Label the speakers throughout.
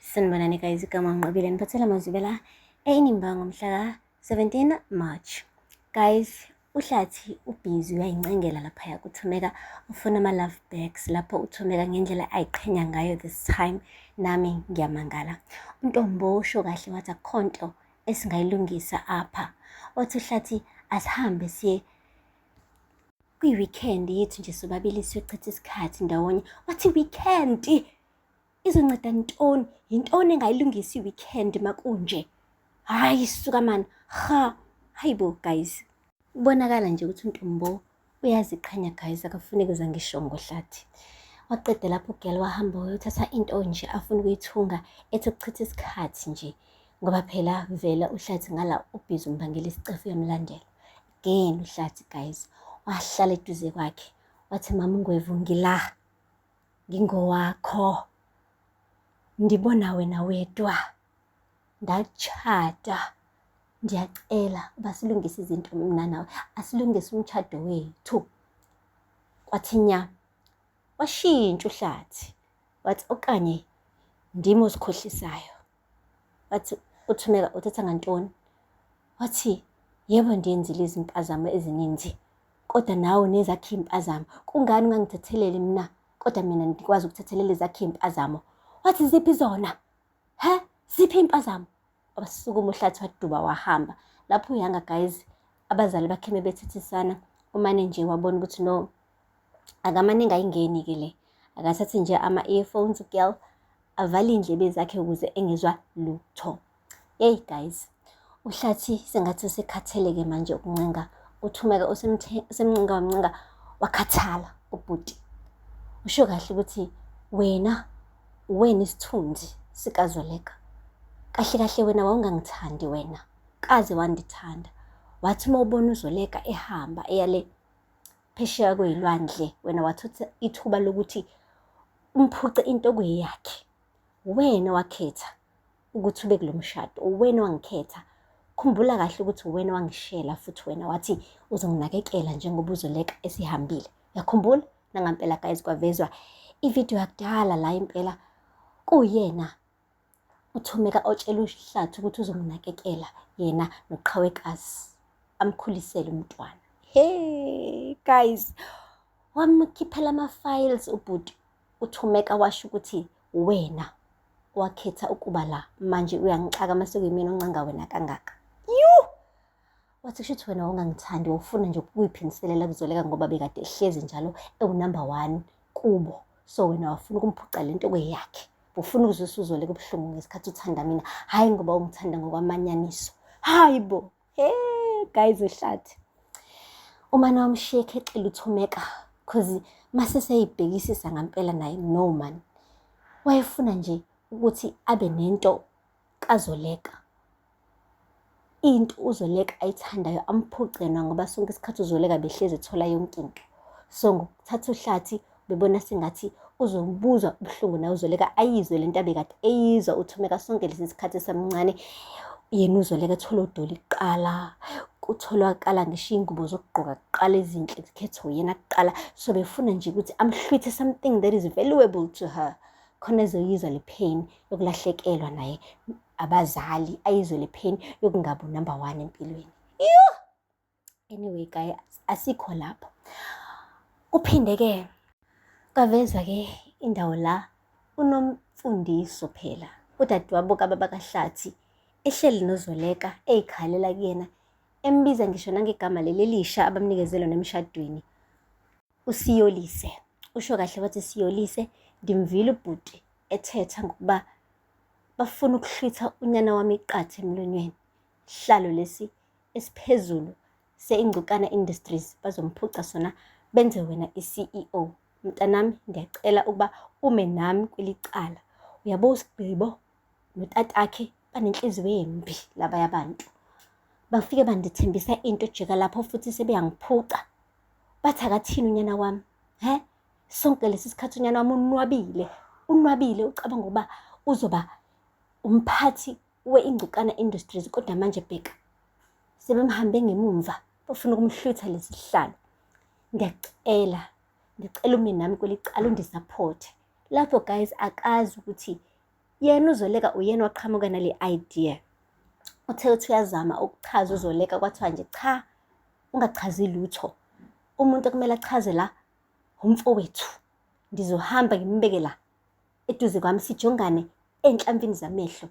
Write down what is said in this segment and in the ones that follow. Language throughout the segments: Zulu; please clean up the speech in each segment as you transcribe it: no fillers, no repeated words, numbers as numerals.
Speaker 1: Sanibonani guys, igama ngiqabile niphathela amazwi la eNimba ngomhla ka-17 March. Guys, uHlathi ubhizi uyayincengela laphaya kuThumeka ufuna ama-love bags lapho uThumeka ngendlela ayiqhenya ngayo this time nami ngiyamangala. uNtombo usho kahle wathi akhonto esingayilungisa apha. Wathi uHlathi asihambe siye kwi-weekend yethu nje sobabili siyochitha isikhathi ndawonye. Wathi weekend izonceda ntoni? Yintoni engayilungisa i-weekend makunje? Hayi suka man. Hayibo guys. Kubonakala nje ukuthi uNtombo uyaziqhenya guys, akafuneki uza ngisho ngoHlathi. Waqeda lapho ugel wahamba wayothatha into nje afuna ukuyithunga ethi ukuchitha isikhathi nje ngoba phela vela uHlathi ngala ubhizi umbangela isicefu uyamlandela. Again uHlathi guys wahlala eduze kwakhe wathi mama uNgwevu ngila ngingowakho, ndibona wena wedwa, ndachata, ndiyacela uba silungise izinto mina nawe, asilungise umshado wethu. Kwathi nya washintsha uHlathi wathi okanye ndimo osikhohlisayo. Wathi uThumeka uthetha ngantoni? Wathi yebo ndiyenzile izimpazamo ezininzi kodwa nawe nezakhe impazamo, kungani ungangithetheleli mina kodwa mina ndikwazi ukuthethelela ezakhe impazamo? Wathi ziphi zona? Ziphi impazamo? Abasukuma uHlathi waduba wahamba. Lapho uyanga guys, abazali bakhe mebethethisana, umane nje wabona ukuthi no, akamane ngayingeni ke le, akathathe nje ama-earphones ugirl avale indlebe zakhe ukuze engezwa lutho. Hey guys, uHlathi sengathi usekhatheleke manje ukuncenga. uThumeka usemncenga wamncenga wakhathala ubhuti. Usho kahle ukuthi wena isithunzi sikaZoleka. Kahle kahle wena wawungangithandi wena, kaze wandithanda. Wathi uma ubona uZoleka ehamba eyale phesheya kweyilwandle, wena wathutha ithuba lokuthi umphuce into kweyakhe. Wena wakhetha ukuthi ube kulo mshado, wena wangikhetha. Khumbula kahle ukuthi wena wangishela futhi wena wathi uzonginakekela njengoba uZoleka esihambile. Uyakhumbula? Nangampela guys kwavezwa ivideo yakudala la impela kuyena uThumeka otshela uHlathi ukuthi uzomnakekela yena noqhawekazi amkhulisele umntwana. Hey guys, wamkhiphela ama-files ubhuti. uThumeka washo ukuthi wena wakhetha ukuba la, manje uyangixaka mase kuyimina oncenga wena kangaka. Wathi kushuthi wena ungangithandi, ufuna nje ukuyiphiniselela kuZoleka ngoba bekade ehlezi njalo ewunumber 1 kubo. So wena wafuna ukumphuca lento kweyakhe. Ufuna ukuzwisa uZoleka ubuhlungu ngesikhathi uthanda mina, hayi ngoba ungithanda ngokwamanyaniso. Hayibo. Hey guys, uHlathi umane wamshiyekhe exela uThumeka cause mase seyibhekisisa ngampela naye no man. Wayefuna nje ukuthi abe nento kaZoleka, into uZoleka ayithandayo amphuce ngoba sonke isikhathi uZoleka behlezi ethola yonke into. So ngokuthatha uHlathi bebona sengathi uzombuza ubuhlungu nawe uZoleka ayizwe lento abekade eyizwa uThumeka sonke lesi sikhathi esamncane. Yena uZoleka ethola udoli kuqala, kutholakala ngisho ingubo zokugqoka kuqala ezinhle zikhetho yena kuqala. So befuna nje ukuthi amhlwithe something that is valuable to her, khona ezoyizwa le pain yokulahlekelwa naye abazali, ayizwe le pain yokungabi number 1 empilweni. Anyway guys, asikho lapho. Kuphinde ke kaveza ke indawo la uNomfundiso phela udadewabo kababa kaHlathi ehleli noZoleka eyikhalela kuyena, embiza ngisho nangegama lelisha abamnikezelo nemshadweni, uSiyolise. Usho kahle wathi Siyolise, ndimvile ubhuti ethetha ngokuba bafuna ukuhlwitha unyana wami iqathe emlonyeni. Hlalo lesi esiphezulu seIngcukaana Industries bazomphuca sona benze wena iCEO. Mntanami ngiyacela ukuba ume nami kwelicala. Uyabo uSigqibo notatakhe banenhliziyo embi laba yabantu. Bafike bandithembisa into jika lapho futhi sebeyangiphuca. Bathi akathini unyana wami? Sonke lesi sikhathi unyana wami unwabile ucabanga ukuba uzoba umphathi weIngcukaana Industries, kodwa manje bheka sebemhambe ngemumva bafuna ukumhlutha lesi sihlalo. Ngicela ume nami kwelicala undisupport. Lapho guys akazi ukuthi yena uZoleka uyena waqhamuka nale idea. Uthe uthi uyazama ukuchaza uZoleka kwathiwa nje cha, ungachazi lutho. Umuntu okumele achaze la umfowethu. Ndizohamba ngimbeke la eduze kwami sijongane enhlampini zamehlo.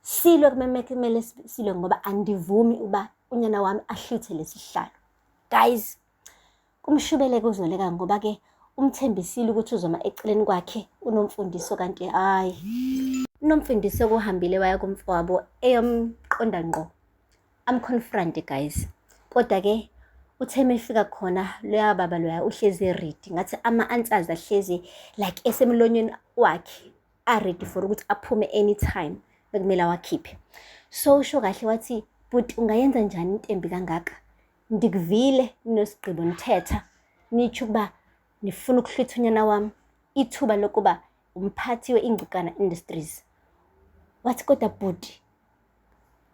Speaker 1: Silwe kumele silwe ngoba andivumi uba unyana wami ahluthe lesihlalo. Guys, kumshubeleke uZoleka ngoba ke umthembisile ukuthi uzoma eceleni kwakhe uNomfundiso, kanti hayi uNomfundiso kuhambile waya kumfowabo eyomqonda ngqo amconfront guys. Kodwa ke uthe emefika khona loya baba loya uhlezi ready, ngathi ama-answers ahlezi like esemlonyeni wakhe ready for ukuthi aphume anytime bekumele awakhiphe. So usho kahle wathi, but ungayenza njani into embi kangaka? Ndikuvile nosigqibo nithetha nitsho ukuba nifuna ukuhlutha unyana wami ithuba lokuba umphathi we-Ingcikana Industries. Wathi kodwa bhuti,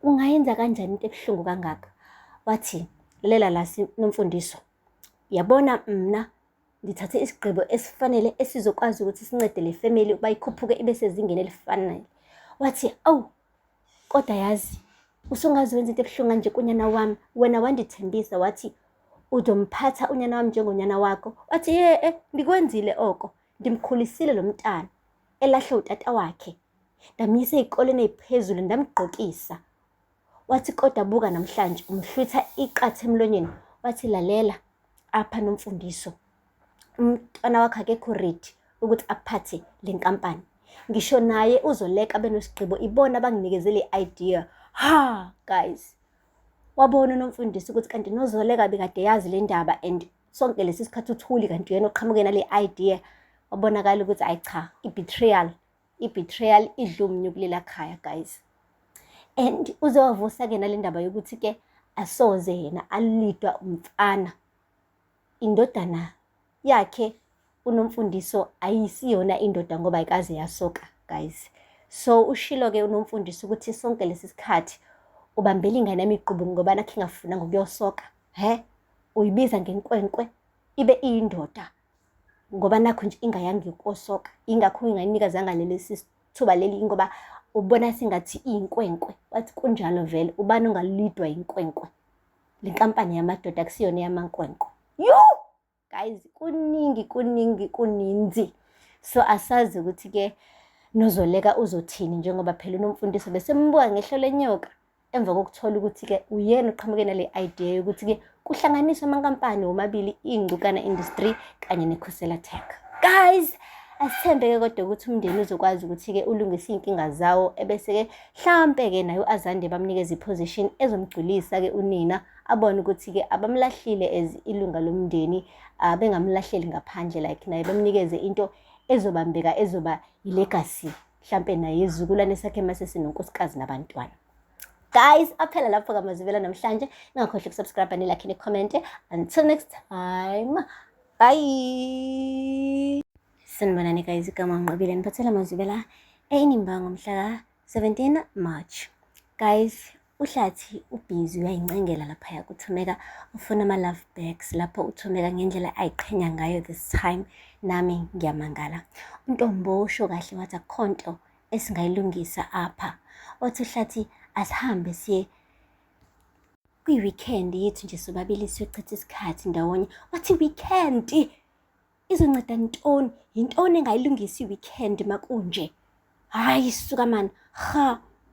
Speaker 1: ungayenza kanjani into ebuhlungu kangaka? Wathi lalela la Nomfundiso, yabona mna ngithathe isigqibo esifanele esizokwazi ukuthi sincede le family ukuba ikhuphuke ibe sezingeni elifanele. Wathi awu, kodwa yazi usungazi wenza into ebuhlungu kanje kunyana wami, wena wandithembisa wathi uzomphatha unyana wami njengonyana wakho. Wathi ndikwenzile oko, ndimkhulisile lo mntana elahle utata wakhe, ndamyisa ezikoleni eziphezulu ndamgqokisa. Wathi kodwa buka namhlanje umhlutha iqathe emlonyeni. Wathi lalela apha Nomfundiso, umntwana wakhe akekho ready ukuthi aphathe le nkampani. Ngisho naye uZoleka benosigqibo, ibona abanginikeze le idea. Ha guys, wabona uNomfundiso ukuthi kanti noZoleka bekade yazi le ndaba and sonke lesi sikhathi uthuli kanti yena oqhamuke nale idea. Wabonakala ukuthi ayi cha, i-betrayal idla umnyu kulela khaya guys. And uze wavusa-ke nale ndaba yokuthi ke asoze yena alidwa umfana. Indodana yakhe uNomfundiso ayisiyona indoda ngoba ayikaze yasoka guys. So ushilo-ke uNomfundiso ukuthi sonke lesi sikhathi ubambela ingane yamiqubu ngoba nakhe ingafuna ngokuyosoka. Uyibiza ngenkwenkwe ibe iyindoda ngoba nakho nje ingayanga ukosoka. Ingakho ingayinikazanga leli sithuba leli ngoba ubona singathi iyinkwenkwe. Wathi kunjalo vele ubani ongalidwa inkwenkwe. Le nkampani yamadoda kusiyona yamankwenkwe. Guys, kuninzi. So asazi ukuthi ke noZoleka uzothini njengoba phela uNomfundiso besembuka ngehlo lenyoka emva kokuthola ukuthi ke uyena uqhamuke nale idea yokuthi ke kuhlanganiswa amankampani omabili, iNgcikana Industry kanye neKhosela Tech. Guys, asithembe-ke kodwa ukuthi umndeni uzokwazi ukuthi-ke ulungise iy'nkinga zawo ebese-ke mhlampe-ke naye u-Azande bamnikeza iposition ezomgculisa-ke unina, abone ukuthi-ke abamlahlile as ilunga lomndeni, bengamlahleli ngaphandle, like naye bamnikeze into ezobambeka, ezoba ilegacy mhlampe naye izizukulwane sakhe mase sinonkosikazi nabantwana. Guys, aphela lapho kaMazivela namhlanje. Ningakhohlwa ukusubscribe nilike ne-comment. Until next time, bye. Sanibonani guys, igama ngiqobile niphathela Mazivela eNimba ngomhla ka-17 March. Guys, uhlathi ubhizi uyayincengela laphaya kuThumeka, ufuna ama-love bags lapho uThumeka ngendlela ayiqhenya ngayo this time. Nami ngiyamangala. uNtombo usho kahle wathi akhonto esingayilungisa apha. Wathi uhlathi asihambe siye kwi-weekend yethu nje sobabili siyochitha isikhathi ndawonye. Wathi weekend izonceda ntoni? Yintoni engayilungisa i-weekend makunje? Hayi suka man.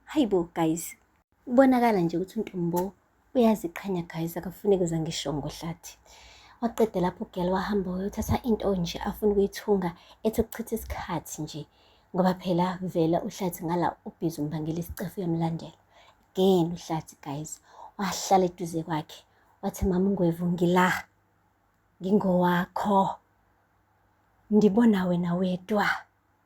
Speaker 1: Hayibo guys. Ubonakala nje ukuthi uNtombo uyaziqhenya guys, akafuneki uza ngisho ngohlathi. Waqeda lapho ugel wahamba wayothatha into nje afuna ukuyithunga ethi ukuchitha isikhathi nje ngoba phela vela uhlathi ngala ubhizi umbangela isicefu yamlandela. Again uhlathi guys wahlala eduze kwakhe wathi mama uNgwevu ngila ngingowakho, ndibona wena wedwa.